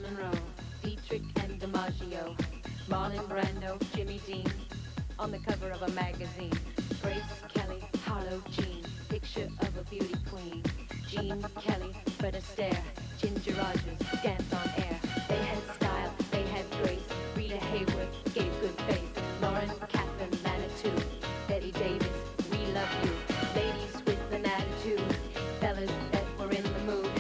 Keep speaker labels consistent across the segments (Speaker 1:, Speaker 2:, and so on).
Speaker 1: Monroe, Dietrich and DiMaggio, Marlon Brando, Jimmy Dean, on the cover of a magazine. Grace Kelly, Harlow Jean, picture of a beauty queen. Jean Kelly, Fred Astaire, Ginger Rogers, dance on air. They had style, they had grace. Rita Hayworth gave good face. Lauren, Catherine, Manitou, Betty Davis, we love you. Ladies with an attitude, fellas that were in the mood.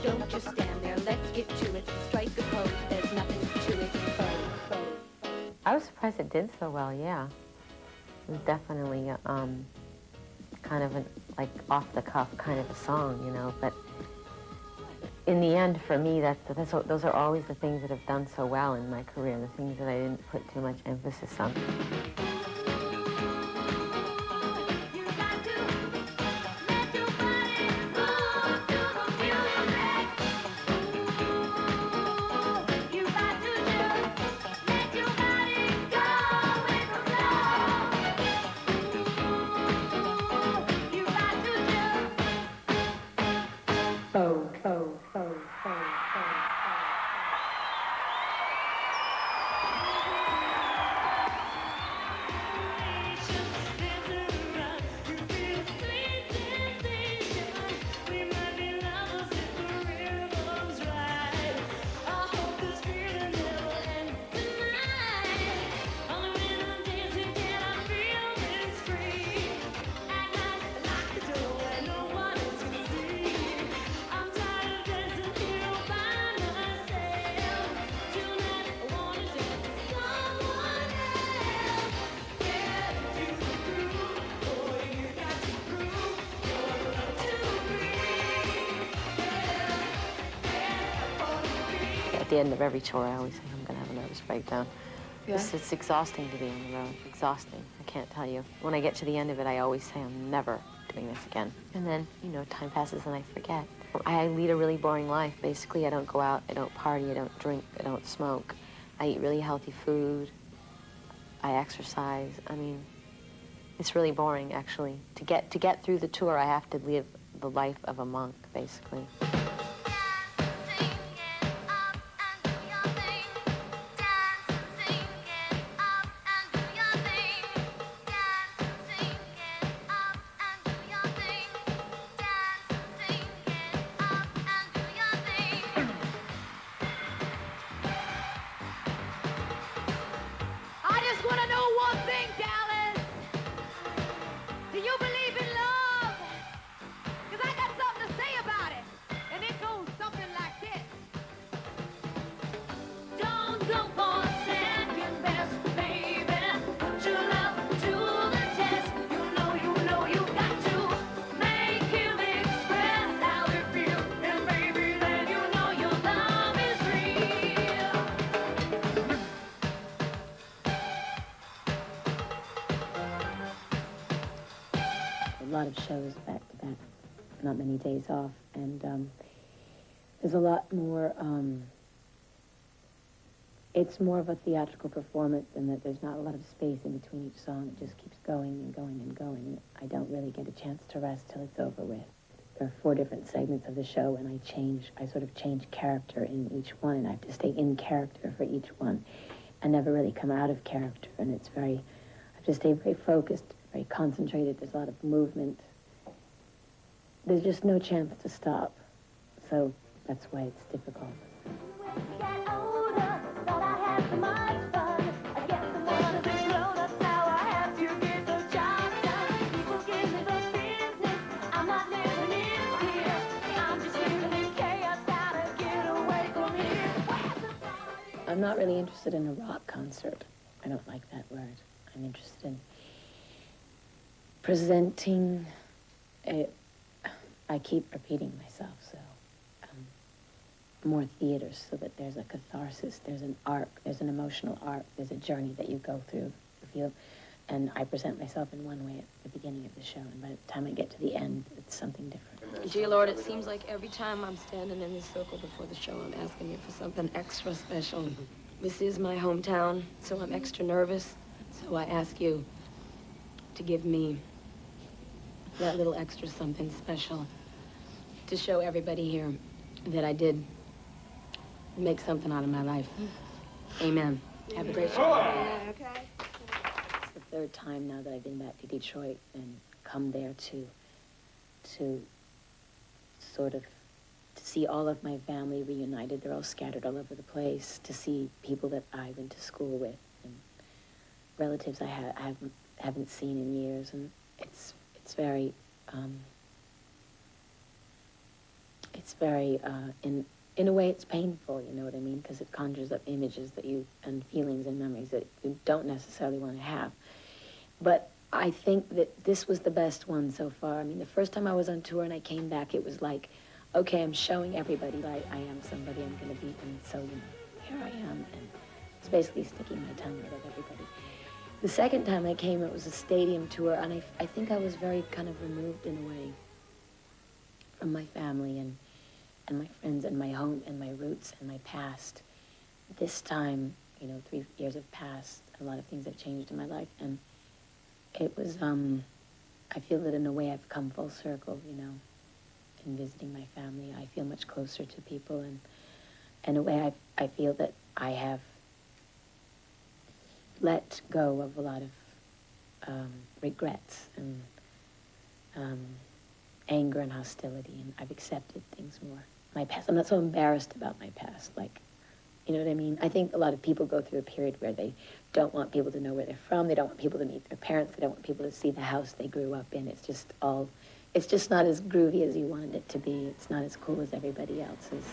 Speaker 1: Don't just stand there, let's get to it. Strike a pose, there's nothing to it.
Speaker 2: I was surprised it did so well, yeah. It was definitely kind of like off-the-cuff kind of a song, you know, but in the end, for me, those are always the things that have done so well in my career, the things that I didn't put too much emphasis on. At the end of every tour, I always say I'm going to have a nervous breakdown.
Speaker 3: Yeah.
Speaker 2: It's exhausting to be on the road. Exhausting. I can't tell you. When I get to the end of it, I always say I'm never doing this again. And then, you know, time passes and I forget. I lead a really boring life. Basically, I don't go out, I don't party, I don't drink, I don't smoke. I eat really healthy food. I exercise. I mean, it's really boring, actually. To get through the tour, I have to live the life of a monk, basically.
Speaker 4: A lot of shows back to back, not many days off, and there's a lot more, it's more of a theatrical performance in that there's not a lot of space in between each song. It just keeps going and going and going. I don't really get a chance to rest till it's over with. There are 4 different segments of the show, and I sort of change character in each one, and I have to stay in character for each one. I never really come out of character, and I have to stay very focused, very concentrated. There's a lot of movement. There's just no chance to stop. So that's why it's difficult. I'm not really interested in a rock concert. I don't like that word. I'm interested in presenting it. I keep repeating myself, so more theaters so that there's a catharsis, there's an arc, there's an emotional arc, there's a journey that you go through, and I present myself in one way at the beginning of the show, and by the time I get to the end, it's something different.
Speaker 3: Dear Lord, it seems like every time I'm standing in this circle before the show, I'm asking you for something extra special. This is my hometown, so I'm extra nervous, so I ask you to give me that little extra something special to show everybody here that I did make something out of my life. Amen. Have a great show.
Speaker 4: Okay. It's the third time now that I've been back to Detroit and come there to sort of to see all of my family reunited. They're all scattered all over the place. To see people that I went to school with and relatives I haven't seen in years, and it's very in a way it's painful, you know what I mean? Because it conjures up images that you, and feelings and memories that you don't necessarily want to have. But I think that this was the best one so far. I mean, the first time I was on tour and I came back, it was like, okay, I'm showing everybody that I am somebody I'm going to be, and so, you know, here I am, and it's basically sticking my tongue out at everybody. The second time I came, it was a stadium tour, and I think I was very kind of removed in a way from my family and my friends and my home and my roots and my past. This time, you know, 3 years have passed, a lot of things have changed in my life, and it was, I feel that in a way I've come full circle, you know, in visiting my family. I feel much closer to people, and in a way I feel that I have let go of a lot of regrets and anger and hostility, and I've accepted things more. My past, I'm not so embarrassed about my past, like, you know what I mean? I think a lot of people go through a period where they don't want people to know where they're from, they don't want people to meet their parents, they don't want people to see the house they grew up in. It's just not as groovy as you wanted it to be. It's not as cool as everybody else's.